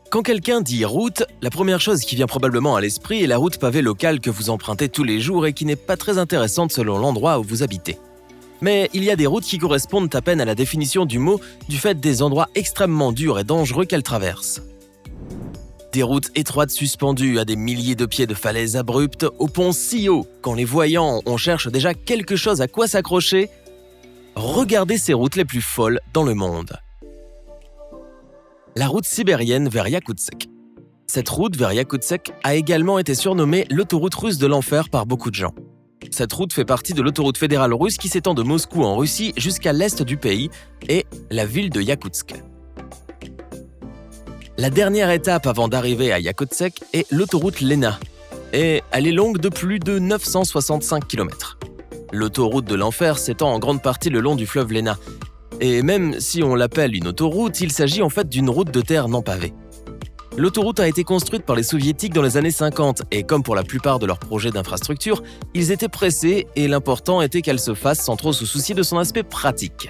Quand quelqu'un dit route, la première chose qui vient probablement à l'esprit est la route pavée locale que vous empruntez tous les jours et qui n'est pas très intéressante selon l'endroit où vous habitez. Mais il y a des routes qui correspondent à peine à la définition du mot du fait des endroits extrêmement durs et dangereux qu'elles traversent. Des routes étroites suspendues à des milliers de pieds de falaises abruptes, aux ponts si hauts qu'en les voyant, on cherche déjà quelque chose à quoi s'accrocher. Regardez ces routes les plus folles dans le monde. La route sibérienne vers Yakoutsk. Cette route vers Yakoutsk a également été surnommée l'autoroute russe de l'enfer par beaucoup de gens. Cette route fait partie de l'autoroute fédérale russe qui s'étend de Moscou en Russie jusqu'à l'est du pays et la ville de Yakoutsk. La dernière étape avant d'arriver à Yakoutsk est l'autoroute Lena, et elle est longue de plus de 965 km. L'autoroute de l'enfer s'étend en grande partie le long du fleuve Lena, et même si on l'appelle une autoroute, il s'agit en fait d'une route de terre non pavée. L'autoroute a été construite par les soviétiques dans les années 50 et comme pour la plupart de leurs projets d'infrastructure, ils étaient pressés et l'important était qu'elle se fasse sans trop se soucier de son aspect pratique.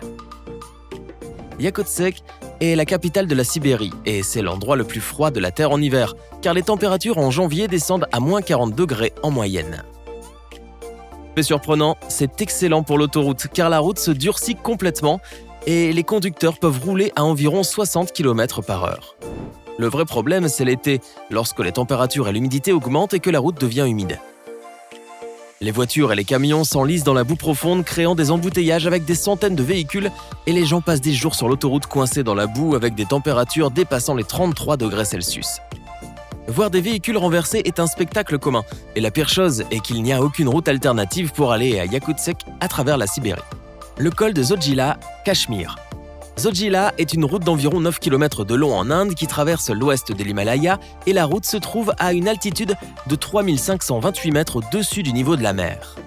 Yakoutsk est la capitale de la Sibérie et c'est l'endroit le plus froid de la Terre en hiver, car les températures en janvier descendent à moins 40 degrés en moyenne. Fait surprenant, c'est excellent pour l'autoroute car la route se durcit complètement et les conducteurs peuvent rouler à environ 60 km/h. Le vrai problème, c'est l'été, lorsque les températures et l'humidité augmentent et que la route devient humide. Les voitures et les camions s'enlisent dans la boue profonde, créant des embouteillages avec des centaines de véhicules et les gens passent des jours sur l'autoroute coincés dans la boue avec des températures dépassant les 33 degrés Celsius. Voir des véhicules renversés est un spectacle commun et la pire chose est qu'il n'y a aucune route alternative pour aller à Yakoutsk à travers la Sibérie. Le col de Zojila, Cachemire. Zojila est une route d'environ 9 km de long en Inde qui traverse l'ouest de l'Himalaya et la route se trouve à une altitude de 3528 mètres au-dessus du niveau de la mer.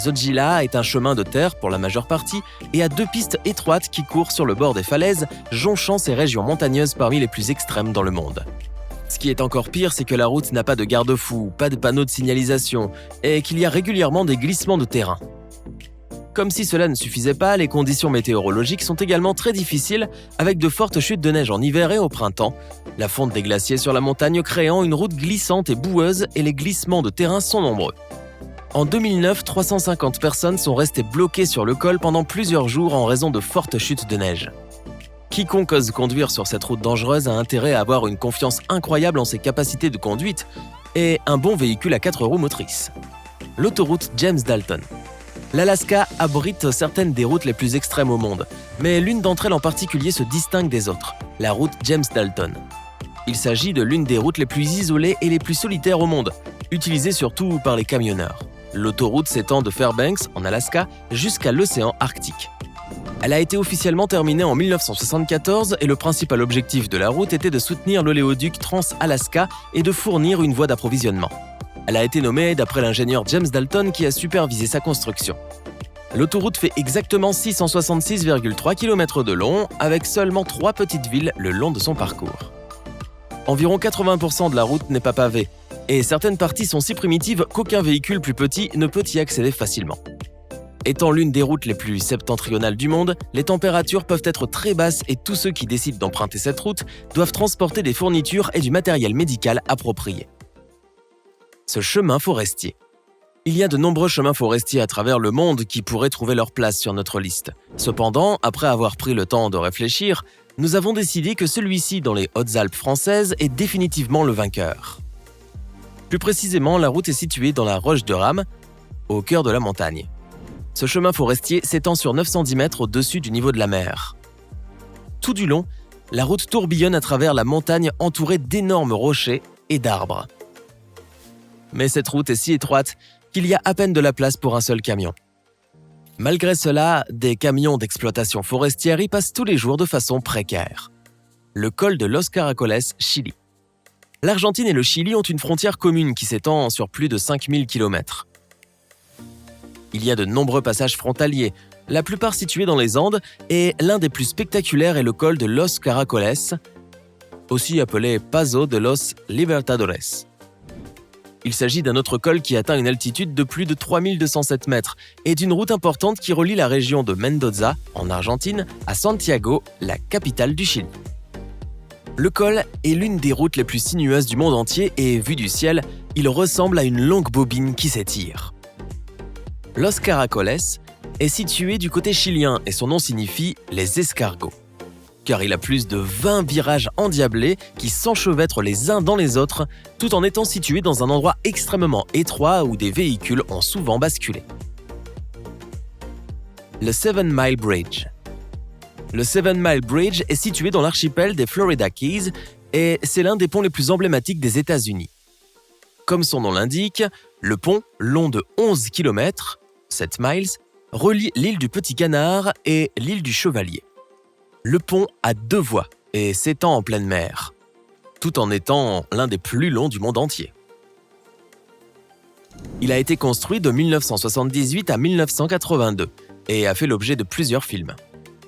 Zojila est un chemin de terre pour la majeure partie et a 2 pistes étroites qui courent sur le bord des falaises, jonchant ces régions montagneuses parmi les plus extrêmes dans le monde. Ce qui est encore pire, c'est que la route n'a pas de garde-fous, pas de panneaux de signalisation et qu'il y a régulièrement des glissements de terrain. Comme si cela ne suffisait pas, les conditions météorologiques sont également très difficiles avec de fortes chutes de neige en hiver et au printemps, la fonte des glaciers sur la montagne créant une route glissante et boueuse et les glissements de terrain sont nombreux. En 2009, 350 personnes sont restées bloquées sur le col pendant plusieurs jours en raison de fortes chutes de neige. Quiconque ose conduire sur cette route dangereuse a intérêt à avoir une confiance incroyable en ses capacités de conduite et un bon véhicule à 4 roues motrices. L'autoroute James Dalton. L'Alaska abrite certaines des routes les plus extrêmes au monde, mais l'une d'entre elles en particulier se distingue des autres, la route James Dalton. Il s'agit de l'une des routes les plus isolées et les plus solitaires au monde, utilisée surtout par les camionneurs. L'autoroute s'étend de Fairbanks, en Alaska, jusqu'à l'océan Arctique. Elle a été officiellement terminée en 1974 et le principal objectif de la route était de soutenir l'oléoduc Trans-Alaska et de fournir une voie d'approvisionnement. Elle a été nommée d'après l'ingénieur James Dalton qui a supervisé sa construction. L'autoroute fait exactement 666,3 km de long, avec seulement 3 petites villes le long de son parcours. Environ 80% de la route n'est pas pavée, et certaines parties sont si primitives qu'aucun véhicule plus petit ne peut y accéder facilement. Étant l'une des routes les plus septentrionales du monde, les températures peuvent être très basses et tous ceux qui décident d'emprunter cette route doivent transporter des fournitures et du matériel médical approprié. Ce chemin forestier. Il y a de nombreux chemins forestiers à travers le monde qui pourraient trouver leur place sur notre liste. Cependant, après avoir pris le temps de réfléchir, nous avons décidé que celui-ci dans les Hautes-Alpes françaises est définitivement le vainqueur. Plus précisément, la route est située dans la Roche de Rame, au cœur de la montagne. Ce chemin forestier s'étend sur 910 mètres au-dessus du niveau de la mer. Tout du long, la route tourbillonne à travers la montagne entourée d'énormes rochers et d'arbres. Mais cette route est si étroite qu'il y a à peine de la place pour un seul camion. Malgré cela, des camions d'exploitation forestière y passent tous les jours de façon précaire. Le col de Los Caracoles, Chili. L'Argentine et le Chili ont une frontière commune qui s'étend sur plus de 5000 km. Il y a de nombreux passages frontaliers, la plupart situés dans les Andes, et l'un des plus spectaculaires est le col de Los Caracoles, aussi appelé Paso de los Libertadores. Il s'agit d'un autre col qui atteint une altitude de plus de 3207 mètres et d'une route importante qui relie la région de Mendoza, en Argentine, à Santiago, la capitale du Chili. Le col est l'une des routes les plus sinueuses du monde entier et, vu du ciel, il ressemble à une longue bobine qui s'étire. Los Caracoles est situé du côté chilien et son nom signifie « les escargots », car il a plus de 20 virages endiablés qui s'enchevêtrent les uns dans les autres, tout en étant situé dans un endroit extrêmement étroit où des véhicules ont souvent basculé. Le Seven Mile Bridge. Le Seven Mile Bridge est situé dans l'archipel des Florida Keys et c'est l'un des ponts les plus emblématiques des États-Unis. Comme son nom l'indique, le pont, long de 11 km, 7 miles, relie l'île du Petit Canard et l'île du Chevalier. Le pont a 2 voies et s'étend en pleine mer, tout en étant l'un des plus longs du monde entier. Il a été construit de 1978 à 1982 et a fait l'objet de plusieurs films.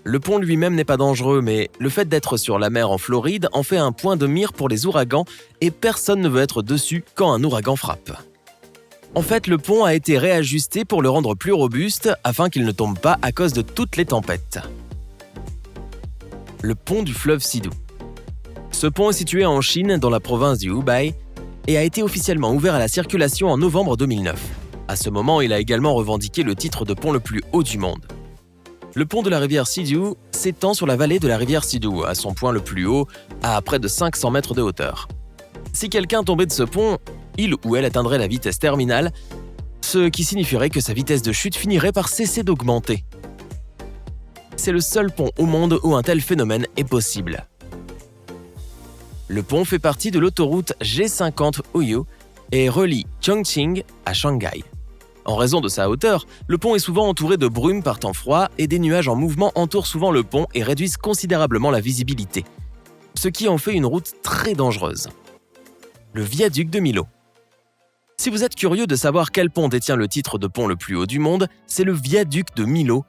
Le pont lui-même n'est pas dangereux, mais le fait d'être sur la mer en Floride en fait un point de mire pour les ouragans et personne ne veut être dessus quand un ouragan frappe. En fait, le pont a été réajusté pour le rendre plus robuste afin qu'il ne tombe pas à cause de toutes les tempêtes. Le pont du fleuve Sidhu. Ce pont est situé en Chine, dans la province du Hubei, et a été officiellement ouvert à la circulation en novembre 2009. À ce moment, il a également revendiqué le titre de pont le plus haut du monde. Le pont de la rivière Sidhu s'étend sur la vallée de la rivière Sidhu, à son point le plus haut, à près de 500 mètres de hauteur. Si quelqu'un tombait de ce pont, il ou elle atteindrait la vitesse terminale, ce qui signifierait que sa vitesse de chute finirait par cesser d'augmenter. C'est le seul pont au monde où un tel phénomène est possible. Le pont fait partie de l'autoroute G50 Huyu et relie Chongqing à Shanghai. En raison de sa hauteur, le pont est souvent entouré de brumes par temps froid et des nuages en mouvement entourent souvent le pont et réduisent considérablement la visibilité, ce qui en fait une route très dangereuse. Le viaduc de Milo. Si vous êtes curieux de savoir quel pont détient le titre de pont le plus haut du monde, c'est le viaduc de Milo,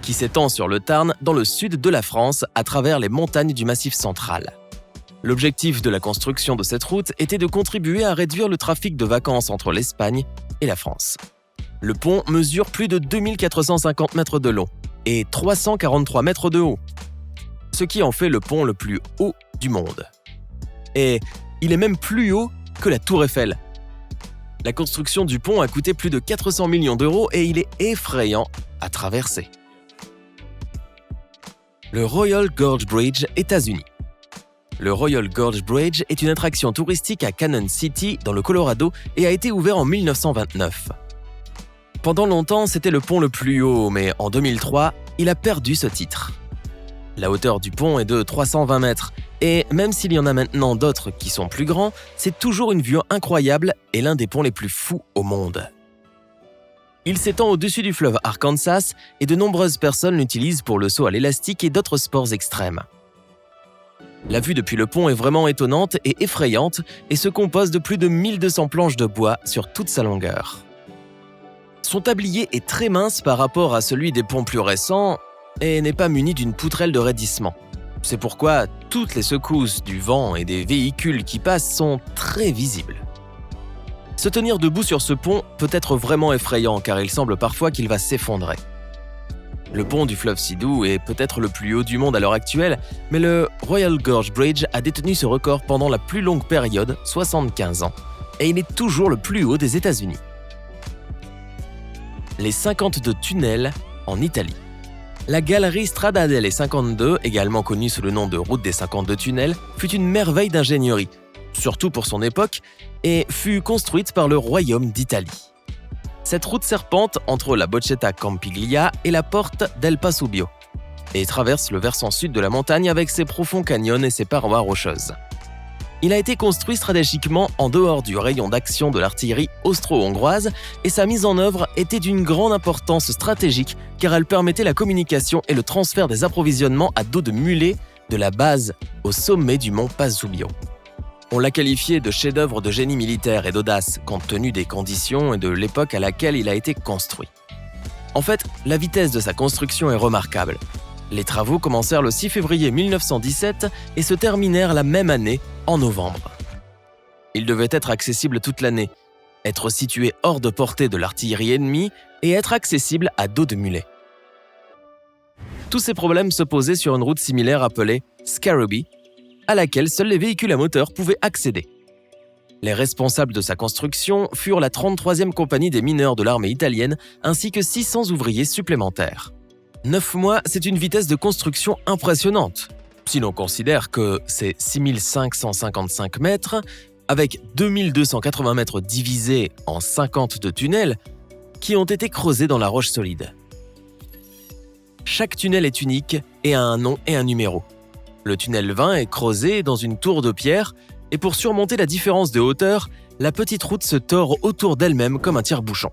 qui s'étend sur le Tarn dans le sud de la France à travers les montagnes du Massif central. L'objectif de la construction de cette route était de contribuer à réduire le trafic de vacances entre l'Espagne et la France. Le pont mesure plus de 2450 mètres de long et 343 mètres de haut, ce qui en fait le pont le plus haut du monde. Et il est même plus haut que la Tour Eiffel. La construction du pont a coûté plus de 400 millions d'euros et il est effrayant à traverser. Le Royal Gorge Bridge, États-Unis. Le Royal Gorge Bridge est une attraction touristique à Canyon City, dans le Colorado, et a été ouvert en 1929. Pendant longtemps, c'était le pont le plus haut, mais en 2003, il a perdu ce titre. La hauteur du pont est de 320 mètres, et même s'il y en a maintenant d'autres qui sont plus grands, c'est toujours une vue incroyable et l'un des ponts les plus fous au monde. Il s'étend au-dessus du fleuve Arkansas et de nombreuses personnes l'utilisent pour le saut à l'élastique et d'autres sports extrêmes. La vue depuis le pont est vraiment étonnante et effrayante et se compose de plus de 1200 planches de bois sur toute sa longueur. Son tablier est très mince par rapport à celui des ponts plus récents et n'est pas muni d'une poutrelle de raidissement. C'est pourquoi toutes les secousses du vent et des véhicules qui passent sont très visibles. Se tenir debout sur ce pont peut être vraiment effrayant car il semble parfois qu'il va s'effondrer. Le pont du fleuve Sidhu est peut-être le plus haut du monde à l'heure actuelle, mais le Royal Gorge Bridge a détenu ce record pendant la plus longue période, 75 ans, et il est toujours le plus haut des États-Unis. Les 52 tunnels en Italie. La galerie Strada delle 52, également connue sous le nom de route des 52 tunnels, fut une merveille d'ingénierie, surtout pour son époque, et fut construite par le Royaume d'Italie. Cette route serpente entre la Boccetta Campiglia et la porte del Pasubio, et traverse le versant sud de la montagne avec ses profonds canyons et ses parois rocheuses. Il a été construit stratégiquement en dehors du rayon d'action de l'artillerie austro-hongroise et sa mise en œuvre était d'une grande importance stratégique car elle permettait la communication et le transfert des approvisionnements à dos de mulet de la base au sommet du mont Pasubio. On l'a qualifié de chef-d'œuvre de génie militaire et d'audace compte tenu des conditions et de l'époque à laquelle il a été construit. En fait, la vitesse de sa construction est remarquable. Les travaux commencèrent le 6 février 1917 et se terminèrent la même année, en novembre. Il devait être accessible toute l'année, être situé hors de portée de l'artillerie ennemie et être accessible à dos de mulet. Tous ces problèmes se posaient sur une route similaire appelée Scarabee, à laquelle seuls les véhicules à moteur pouvaient accéder. Les responsables de sa construction furent la 33e compagnie des mineurs de l'armée italienne ainsi que 600 ouvriers supplémentaires. 9 mois, c'est une vitesse de construction impressionnante. Si l'on considère que c'est 6555 mètres, avec 2280 mètres divisés en 52 tunnels, qui ont été creusés dans la roche solide. Chaque tunnel est unique et a un nom et un numéro. Le tunnel 20 est creusé dans une tour de pierre et pour surmonter la différence de hauteur, la petite route se tord autour d'elle-même comme un tire-bouchon.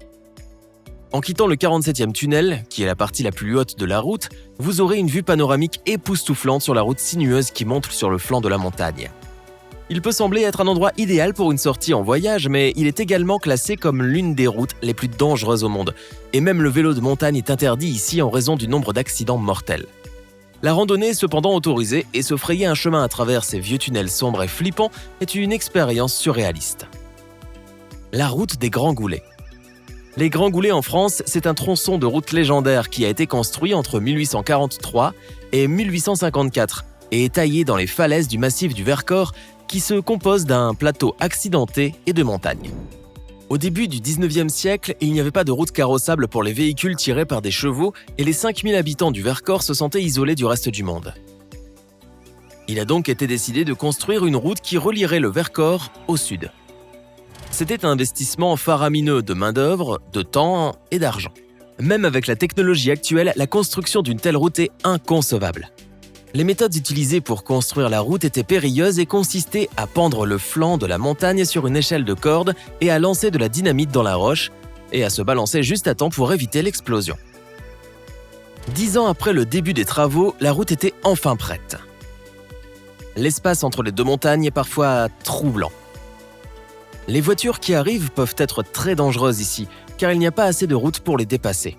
En quittant le 47e tunnel, qui est la partie la plus haute de la route, vous aurez une vue panoramique époustouflante sur la route sinueuse qui monte sur le flanc de la montagne. Il peut sembler être un endroit idéal pour une sortie en voyage, mais il est également classé comme l'une des routes les plus dangereuses au monde. Et même le vélo de montagne est interdit ici en raison du nombre d'accidents mortels. La randonnée est cependant autorisée et se frayer un chemin à travers ces vieux tunnels sombres et flippants est une expérience surréaliste. La route des Grands Goulets. Les Grands Goulets en France, c'est un tronçon de route légendaire qui a été construit entre 1843 et 1854 et est taillé dans les falaises du massif du Vercors qui se compose d'un plateau accidenté et de montagnes. Au début du 19e siècle, il n'y avait pas de route carrossable pour les véhicules tirés par des chevaux et les 5000 habitants du Vercors se sentaient isolés du reste du monde. Il a donc été décidé de construire une route qui relierait le Vercors au sud. C'était un investissement faramineux de main-d'œuvre, de temps et d'argent. Même avec la technologie actuelle, la construction d'une telle route est inconcevable. Les méthodes utilisées pour construire la route étaient périlleuses et consistaient à pendre le flanc de la montagne sur une échelle de corde et à lancer de la dynamite dans la roche et à se balancer juste à temps pour éviter l'explosion. 10 ans après le début des travaux, la route était enfin prête. L'espace entre les deux montagnes est parfois troublant. Les voitures qui arrivent peuvent être très dangereuses ici, car il n'y a pas assez de route pour les dépasser.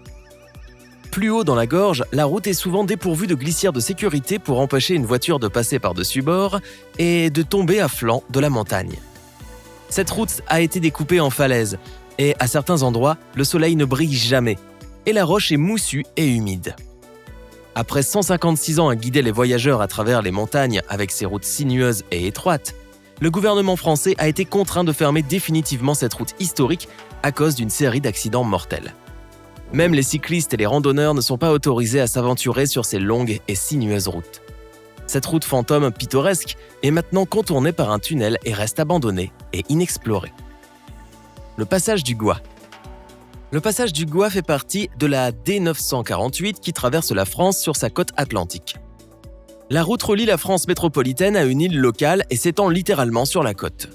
Plus haut dans la gorge, la route est souvent dépourvue de glissières de sécurité pour empêcher une voiture de passer par-dessus bord et de tomber à flanc de la montagne. Cette route a été découpée en falaises et à certains endroits, le soleil ne brille jamais et la roche est moussue et humide. Après 156 ans à guider les voyageurs à travers les montagnes avec ces routes sinueuses et étroites, le gouvernement français a été contraint de fermer définitivement cette route historique à cause d'une série d'accidents mortels. Même les cyclistes et les randonneurs ne sont pas autorisés à s'aventurer sur ces longues et sinueuses routes. Cette route fantôme pittoresque est maintenant contournée par un tunnel et reste abandonnée et inexplorée. Le passage du Gois. Le passage du Gois fait partie de la D948 qui traverse la France sur sa côte atlantique. La route relie la France métropolitaine à une île locale et s'étend littéralement sur la côte.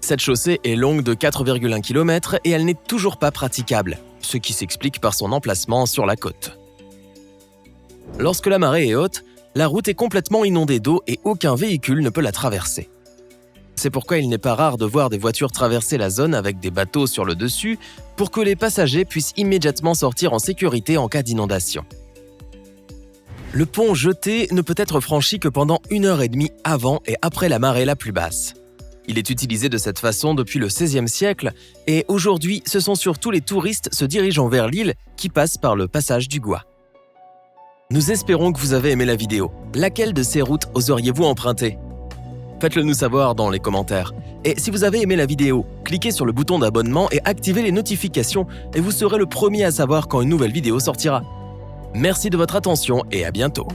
Cette chaussée est longue de 4,1 km et elle n'est toujours pas praticable, ce qui s'explique par son emplacement sur la côte. Lorsque la marée est haute, la route est complètement inondée d'eau et aucun véhicule ne peut la traverser. C'est pourquoi il n'est pas rare de voir des voitures traverser la zone avec des bateaux sur le dessus pour que les passagers puissent immédiatement sortir en sécurité en cas d'inondation. Le pont jeté ne peut être franchi que pendant 1h30 avant et après la marée la plus basse. Il est utilisé de cette façon depuis le XVIe siècle et aujourd'hui, ce sont surtout les touristes se dirigeant vers l'île qui passent par le passage du Gois. Nous espérons que vous avez aimé la vidéo. Laquelle de ces routes oseriez-vous emprunter ? Faites-le nous savoir dans les commentaires. Et si vous avez aimé la vidéo, cliquez sur le bouton d'abonnement et activez les notifications et vous serez le premier à savoir quand une nouvelle vidéo sortira. Merci de votre attention et à bientôt.